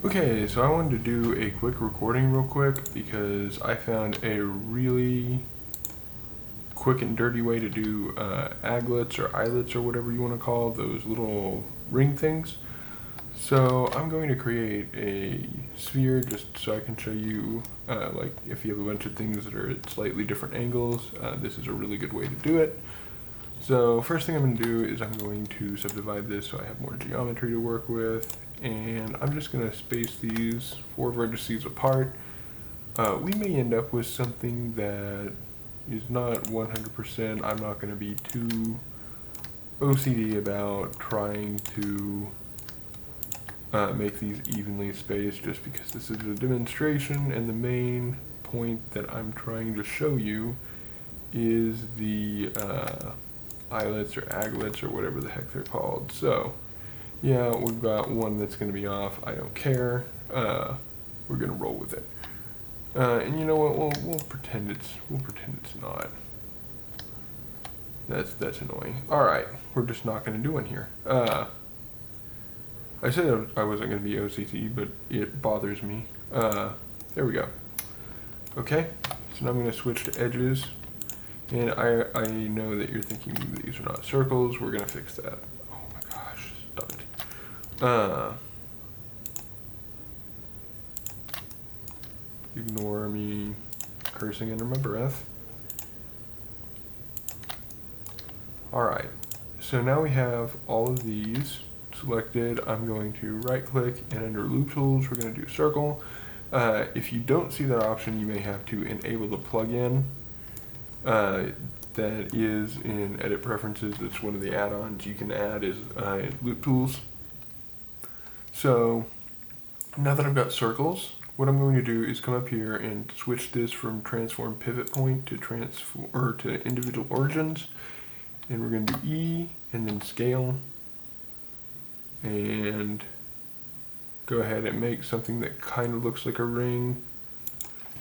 Okay, so I wanted to do a quick recording real quick because I found a really quick and dirty way to do aglets or eyelets or whatever you want to call those little ring things. So I'm going to create a sphere just so I can show you like if you have a bunch of things that are at slightly different angles, this is a really good way to do it. So first thing I'm going to do is I'm going to subdivide this so I have more geometry to work with, and I'm just going to space these 4 vertices apart. We may end up with something that is not 100%. I'm not going to be too OCD about trying to make these evenly spaced just because this is a demonstration, and the main point that I'm trying to show you is the eyelets or aglets or whatever the heck they're called. So yeah, we've got one that's going to be off. I don't care. We're going to roll with it. And you know what? We'll pretend it's not. That's annoying. All right, we're just not going to do one here. I said I wasn't going to be OCD, but it bothers me. There we go. Okay, so now I'm going to switch to edges. And I know that you're thinking these are not circles. We're going to fix that. Oh my gosh, stop it. Ignore me cursing under my breath. Alright, so now we have all of these selected. I'm going to right click, and under loop tools we're going to do circle. If you don't see that option, you may have to enable the plugin. That is in edit preferences. It's one of the add-ons you can add is loop tools. So now that I've got circles, what I'm going to do is come up here and switch this from transform pivot point to to individual origins, and we're going to do E and then scale, and go ahead and make something that kind of looks like a ring.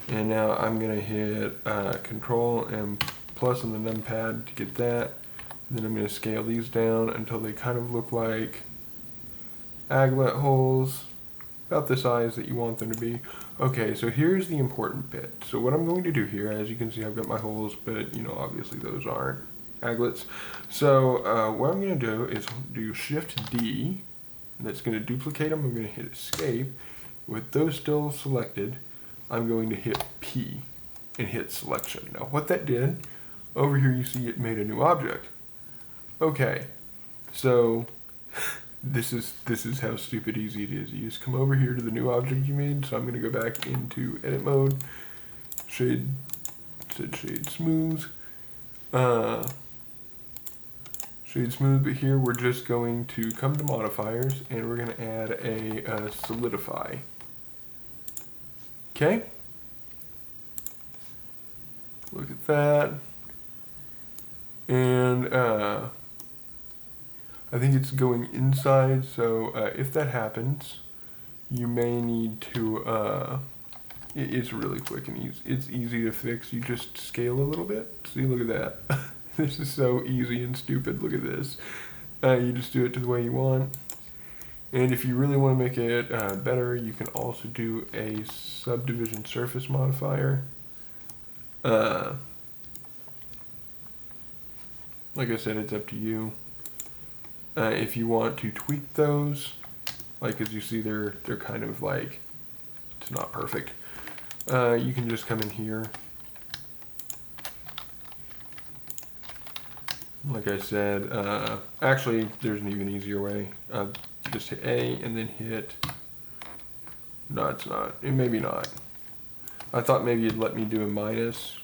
And now I'm going to hit Control and plus on the numpad to get that. And then I'm going to scale these down until they kind of look like aglet holes, about the size that you want them to be. Okay, so here's the important bit. So what I'm going to do here, as you can see, I've got my holes, but you know, obviously those aren't aglets. So what I'm going to do is do Shift D, and that's going to duplicate them. I'm going to hit Escape. With those still selected, I'm going to hit P and hit selection. Now what that did, over here you see it made a new object. Okay, so this is how stupid easy it is. You just come over here to the new object you made. So I'm going to go back into edit mode, shade smooth, shade smooth, but here we're just going to come to modifiers and we're going to add a solidify. Okay, look at that, and I think it's going inside, so if that happens, you may need to, it's really quick and easy. It's easy to fix. You just scale a little bit. See, look at that. This is so easy and stupid. Look at this. You just do it to the way you want. And if you really want to make it better, you can also do a subdivision surface modifier. Like I said, it's up to you. If you want to tweak those, like as you see, they're kind of like, it's not perfect. You can just come in here. Like I said, actually, there's an even easier way. Just hit A and then hit, no, it's not. It maybe not. I thought maybe it'd let me do a minus,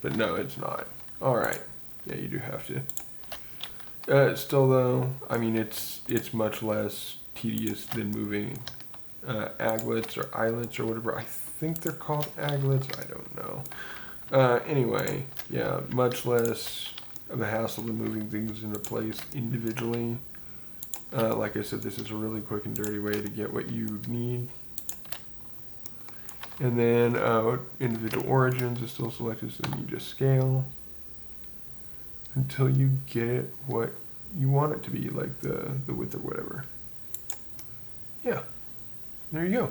but no, it's not. All right, yeah, you do have to. Still though, I mean, it's much less tedious than moving aglets or eyelets or whatever. I think they're called aglets. I don't know. Anyway, yeah, much less of a hassle than moving things into place individually. Like I said, this is a really quick and dirty way to get what you need. And then individual origins is still selected, so then you just scale until you get what you want it to be, like the width or whatever. Yeah. there you go.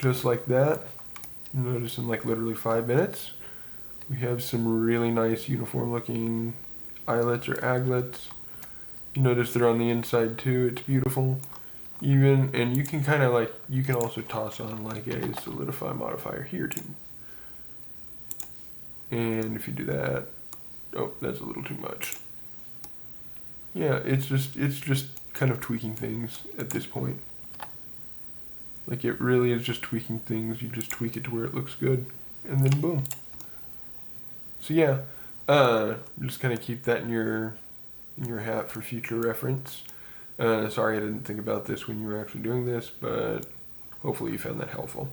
Just like that. Notice in like literally 5 minutes, we have some really nice uniform looking eyelets or aglets. You notice they're on the inside too. It's beautiful. Even, and you can kind of like, you can also toss on like a solidify modifier here too. And if you do that, oh, that's a little too much. Yeah, it's just kind of tweaking things at this point. Like it really is just tweaking things. You just tweak it to where it looks good, and then boom. So yeah, just kind of keep that in your hat for future reference. Sorry I didn't think about this when you were actually doing this, but hopefully you found that helpful.